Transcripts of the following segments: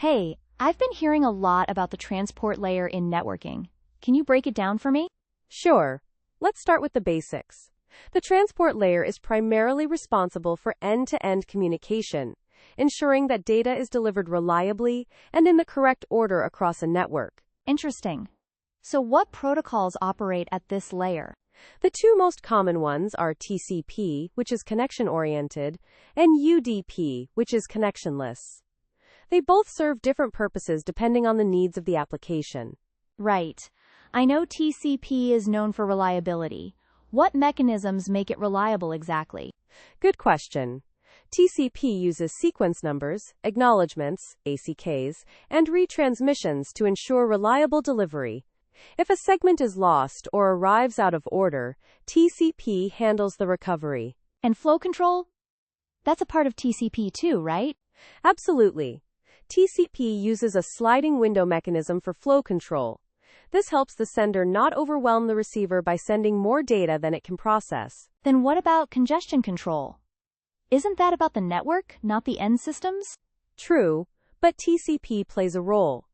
Hey, I've been hearing a lot about the transport layer in networking. Can you break it down for me? Sure. Let's start with the basics. The transport layer is primarily responsible for end-to-end communication, ensuring that data is delivered reliably and in the correct order across a network. Interesting. So what protocols operate at this layer? The two most common ones are TCP, which is connection-oriented, and UDP, which is connectionless. They both serve different purposes depending on the needs of the application. Right. I know TCP is known for reliability. What mechanisms make it reliable exactly? Good question. TCP uses sequence numbers, acknowledgements, ACKs, and retransmissions to ensure reliable delivery. If a segment is lost or arrives out of order, TCP handles the recovery. And flow control? That's a part of TCP too, right? Absolutely. TCP uses a sliding window mechanism for flow control. This helps the sender not overwhelm the receiver by sending more data than it can process. Then what about congestion control? Isn't that about the network, not the end systems? True, but TCP plays a role.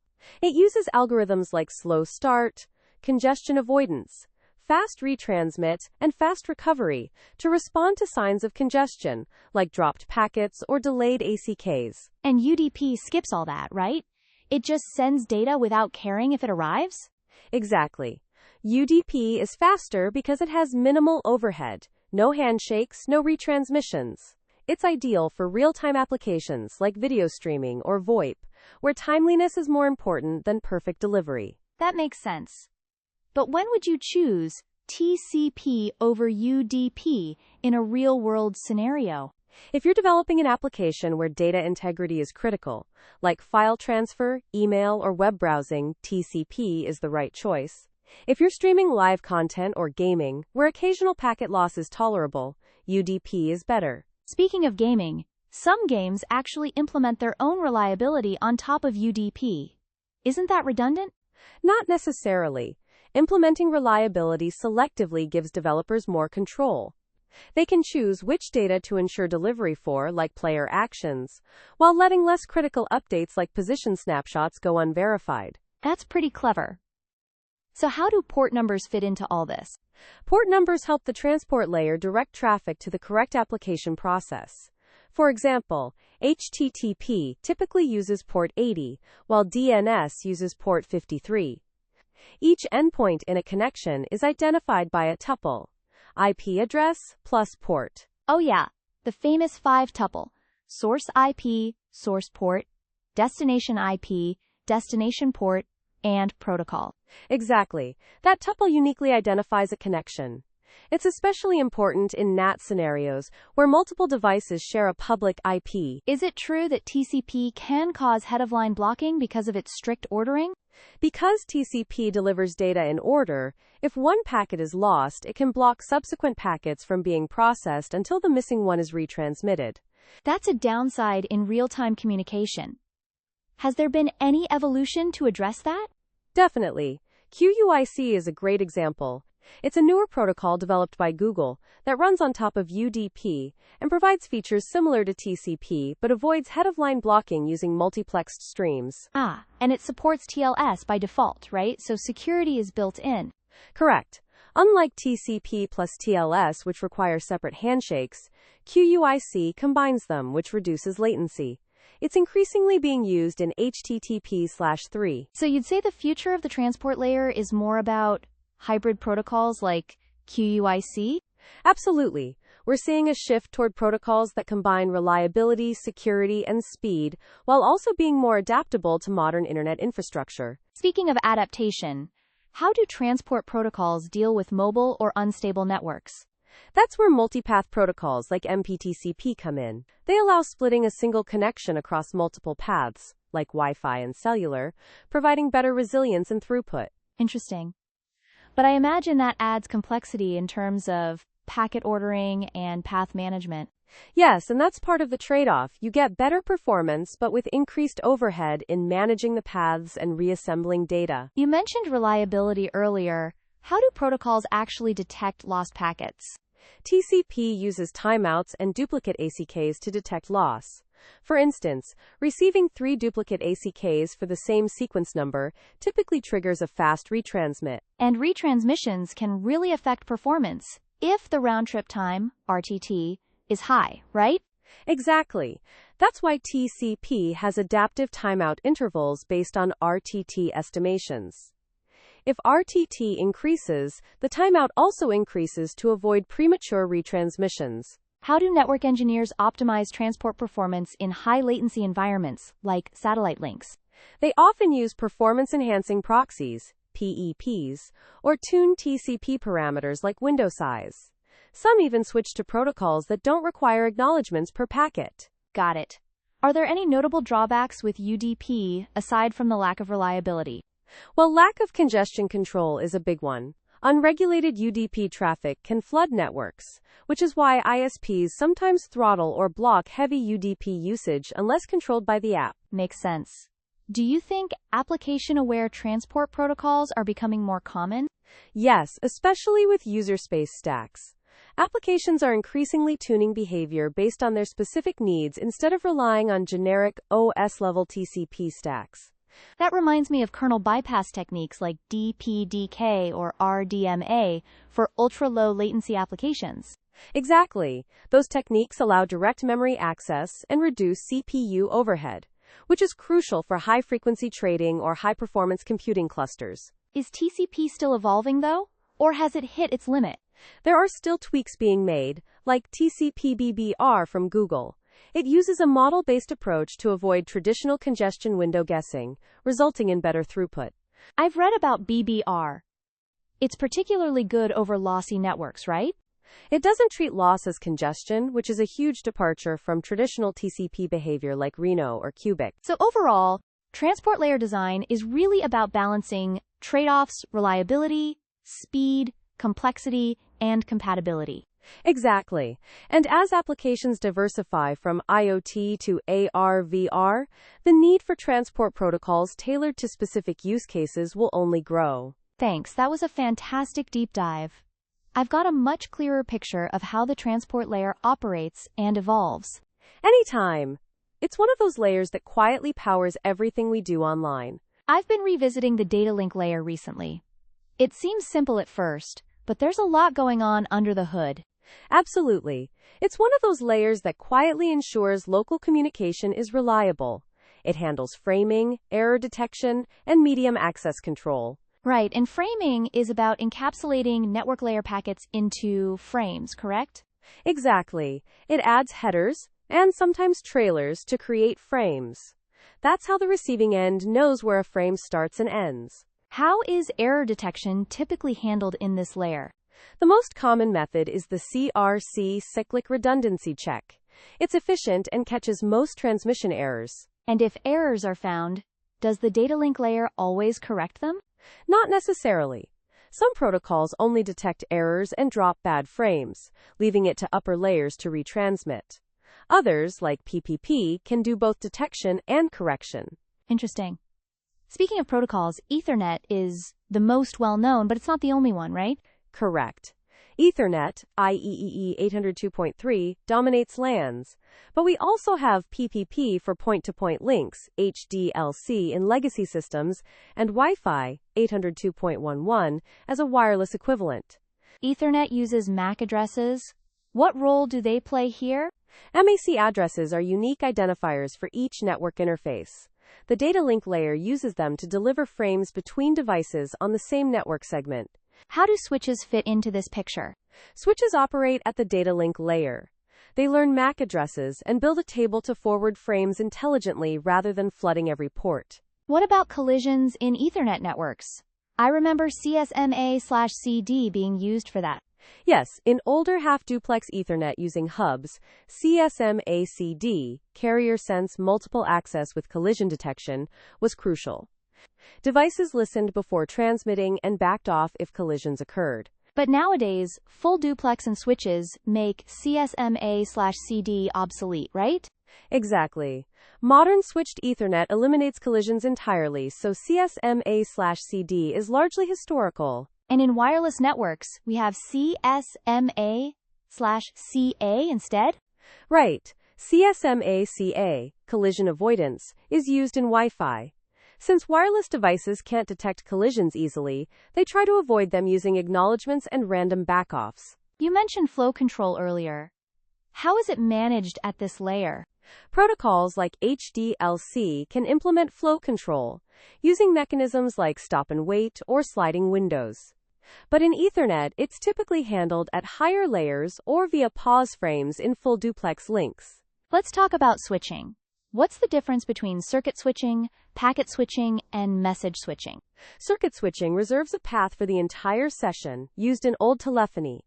It uses algorithms like slow start, congestion avoidance, fast retransmit, and fast recovery to respond to signs of congestion, like dropped packets or delayed ACKs. And UDP skips all that, right? It just sends data without caring if it arrives? Exactly. UDP is faster because it has minimal overhead, no handshakes, no retransmissions. It's ideal for real-time applications like video streaming or VoIP, where timeliness is more important than perfect delivery. That makes sense. But when would you choose TCP over UDP in a real-world scenario? If you're developing an application where data integrity is critical, like file transfer, email, or web browsing, TCP is the right choice. If you're streaming live content or gaming, where occasional packet loss is tolerable, UDP is better. Speaking of gaming, some games actually implement their own reliability on top of UDP. Isn't that redundant? Not necessarily. Implementing reliability selectively gives developers more control. They can choose which data to ensure delivery for, like player actions, while letting less critical updates like position snapshots go unverified. That's pretty clever. So how do port numbers fit into all this? Port numbers help the transport layer direct traffic to the correct application process. For example, HTTP typically uses port 80, while DNS uses port 53. Each endpoint in a connection is identified by a tuple: IP address plus port. Oh yeah, the famous 5-tuple: source IP, source port, destination IP, destination port, and protocol. Exactly. That tuple uniquely identifies a connection. It's especially important in NAT scenarios where multiple devices share a public IP. Is it true that TCP can cause head-of-line blocking because of its strict ordering? Because TCP delivers data in order, if one packet is lost, it can block subsequent packets from being processed until the missing one is retransmitted. That's a downside in real-time communication. Has there been any evolution to address that? Definitely. QUIC is a great example. It's a newer protocol developed by Google that runs on top of UDP and provides features similar to TCP but avoids head-of-line blocking using multiplexed streams. And it supports TLS by default, right? So security is built in. Correct. Unlike TCP plus TLS, which require separate handshakes, QUIC combines them, which reduces latency. It's increasingly being used in HTTP/3. So you'd say the future of the transport layer is more about hybrid protocols like QUIC? Absolutely. We're seeing a shift toward protocols that combine reliability, security, and speed, while also being more adaptable to modern internet infrastructure. Speaking of adaptation, how do transport protocols deal with mobile or unstable networks? That's where multipath protocols like MPTCP come in. They allow splitting a single connection across multiple paths, like Wi-Fi and cellular, providing better resilience and throughput. Interesting. But I imagine that adds complexity in terms of packet ordering and path management. Yes, and that's part of the trade-off. You get better performance, but with increased overhead in managing the paths and reassembling data. You mentioned reliability earlier. How do protocols actually detect lost packets? TCP uses timeouts and duplicate ACKs to detect loss. For instance, receiving 3 duplicate ACKs for the same sequence number typically triggers a fast retransmit. And retransmissions can really affect performance if the round-trip time, RTT, is high, right? Exactly. That's why TCP has adaptive timeout intervals based on RTT estimations. If RTT increases, the timeout also increases to avoid premature retransmissions. How do network engineers optimize transport performance in high-latency environments, like satellite links? They often use performance-enhancing proxies, PEPs, or tune TCP parameters like window size. Some even switch to protocols that don't require acknowledgements per packet. Got it. Are there any notable drawbacks with UDP aside from the lack of reliability? Well, lack of congestion control is a big one. Unregulated UDP traffic can flood networks, which is why ISPs sometimes throttle or block heavy UDP usage unless controlled by the app. Makes sense. Do you think application-aware transport protocols are becoming more common? Yes, especially with user space stacks. Applications are increasingly tuning behavior based on their specific needs instead of relying on generic OS-level TCP stacks. That reminds me of kernel bypass techniques like DPDK or RDMA for ultra-low latency applications. Exactly. Those techniques allow direct memory access and reduce CPU overhead, which is crucial for high-frequency trading or high-performance computing clusters. Is TCP still evolving, though? Or has it hit its limit? There are still tweaks being made, like TCP/BBR from Google. It uses a model-based approach to avoid traditional congestion window guessing, resulting in better throughput. I've read about BBR. It's particularly good over lossy networks, right? It doesn't treat loss as congestion, which is a huge departure from traditional TCP behavior like Reno or Cubic. So overall, transport layer design is really about balancing trade-offs, reliability, speed, complexity, and compatibility. Exactly. And as applications diversify from IoT to AR/VR, the need for transport protocols tailored to specific use cases will only grow. Thanks, that was a fantastic deep dive. I've got a much clearer picture of how the transport layer operates and evolves. Anytime. It's one of those layers that quietly powers everything we do online. I've been revisiting the data link layer recently. It seems simple at first, but there's a lot going on under the hood. Absolutely. It's one of those layers that quietly ensures local communication is reliable. It handles framing, error detection, and medium access control. Right, and framing is about encapsulating network layer packets into frames, correct? Exactly. It adds headers, and sometimes trailers, to create frames. That's how the receiving end knows where a frame starts and ends. How is error detection typically handled in this layer? The most common method is the CRC cyclic redundancy check. It's efficient and catches most transmission errors. And if errors are found, does the data link layer always correct them? Not necessarily. Some protocols only detect errors and drop bad frames, leaving it to upper layers to retransmit. Others, like PPP, can do both detection and correction. Interesting. Speaking of protocols, Ethernet is the most well-known, but it's not the only one, right? Correct. Ethernet, IEEE 802.3, dominates LANs, but we also have PPP for point-to-point links, HDLC in legacy systems, and Wi-Fi, 802.11, as a wireless equivalent. Ethernet uses MAC addresses. What role do they play here? MAC addresses are unique identifiers for each network interface. The data link layer uses them to deliver frames between devices on the same network segment. How do switches fit into this picture? Switches operate at the data link layer. They learn MAC addresses and build a table to forward frames intelligently rather than flooding every port. What about collisions in Ethernet networks? I remember CSMA/CD being used for that. Yes, in older half-duplex Ethernet using hubs, CSMA/CD, carrier sense multiple access with collision detection, was crucial. Devices listened before transmitting and backed off if collisions occurred. But nowadays, full duplex and switches make CSMA/CD obsolete, right? Exactly. Modern switched Ethernet eliminates collisions entirely, so CSMA/CD is largely historical. And in wireless networks, we have CSMA CA instead? Right. CSMA-CA, collision avoidance, is used in Wi-Fi. Since wireless devices can't detect collisions easily, they try to avoid them using acknowledgements and random backoffs. You mentioned flow control earlier. How is it managed at this layer? Protocols like HDLC can implement flow control, using mechanisms like stop and wait or sliding windows. But in Ethernet, it's typically handled at higher layers or via pause frames in full duplex links. Let's talk about switching. What's the difference between circuit switching, packet switching, and message switching? Circuit switching reserves a path for the entire session, used in old telephony.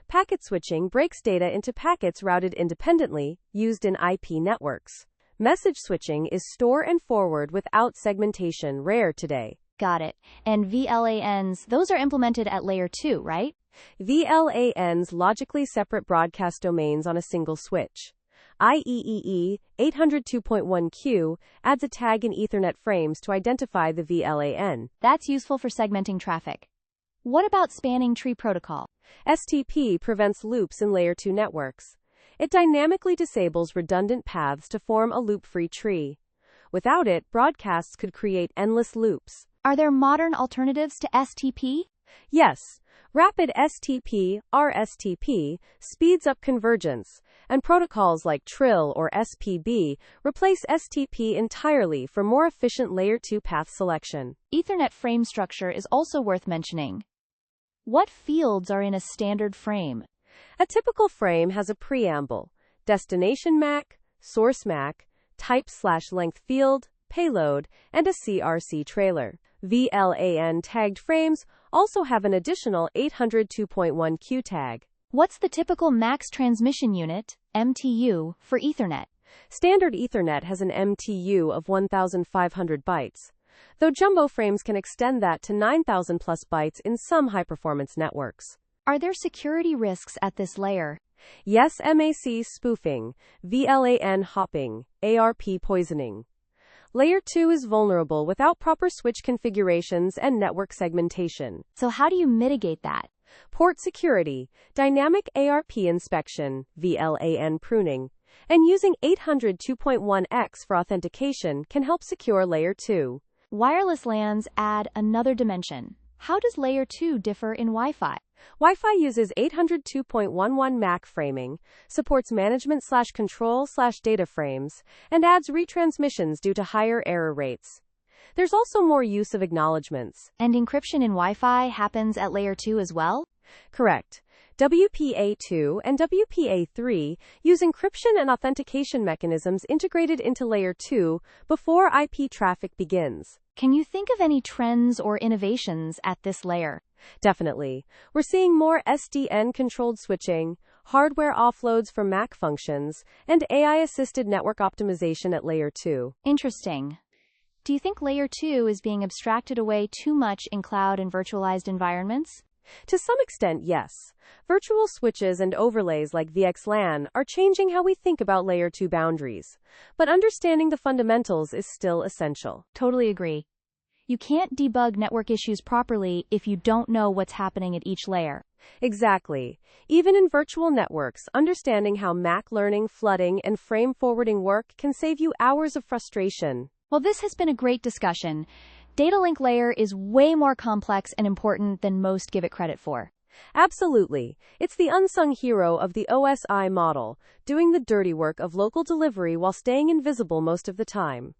Packet switching breaks data into packets routed independently, used in IP networks. Message switching is store and forward without segmentation, rare today. Got it. And VLANs, those are implemented at layer 2, right? VLANs logically separate broadcast domains on a single switch. IEEE 802.1q adds a tag in Ethernet frames to identify the VLAN. That's useful for segmenting traffic. What about spanning tree protocol? STP prevents loops in layer 2 networks. It dynamically disables redundant paths to form a loop-free tree. Without it, broadcasts could create endless loops. Are there modern alternatives to STP? Yes, rapid STP, RSTP, speeds up convergence, and protocols like Trill or SPB replace STP entirely for more efficient layer 2 path selection. Ethernet frame structure is also worth mentioning. What fields are in a standard frame? A typical frame has a preamble, destination MAC, source MAC, type/length field, payload, and a CRC trailer. VLAN tagged frames also have an additional 802.1q tag. What's the typical max transmission unit, MTU, for Ethernet? Standard Ethernet has an MTU of 1,500 bytes, though jumbo frames can extend that to 9,000 plus bytes in some high-performance networks. Are there security risks at this layer? Yes, MAC spoofing, VLAN hopping, ARP poisoning. Layer 2 is vulnerable without proper switch configurations and network segmentation. So how do you mitigate that? Port security, dynamic ARP inspection, VLAN pruning, and using 802.1x for authentication can help secure Layer 2. Wireless LANs add another dimension. How does Layer 2 differ in Wi-Fi? Wi-Fi uses 802.11 MAC framing, supports management/control/data frames, and adds retransmissions due to higher error rates. There's also more use of acknowledgements. And encryption in Wi-Fi happens at Layer 2 as well? Correct. WPA2 and WPA3 use encryption and authentication mechanisms integrated into Layer 2 before IP traffic begins. Can you think of any trends or innovations at this layer? Definitely. We're seeing more SDN-controlled switching, hardware offloads for MAC functions, and AI-assisted network optimization at Layer 2. Interesting. Do you think Layer 2 is being abstracted away too much in cloud and virtualized environments? To some extent, yes. Virtual switches and overlays like VXLAN are changing how we think about Layer 2 boundaries, but understanding the fundamentals is still essential. Totally agree. You can't debug network issues properly if you don't know what's happening at each layer. Exactly. Even in virtual networks, understanding how MAC learning, flooding, and frame forwarding work can save you hours of frustration. Well, this has been a great discussion. Data link layer is way more complex and important than most give it credit for. Absolutely. It's the unsung hero of the OSI model, doing the dirty work of local delivery while staying invisible most of the time.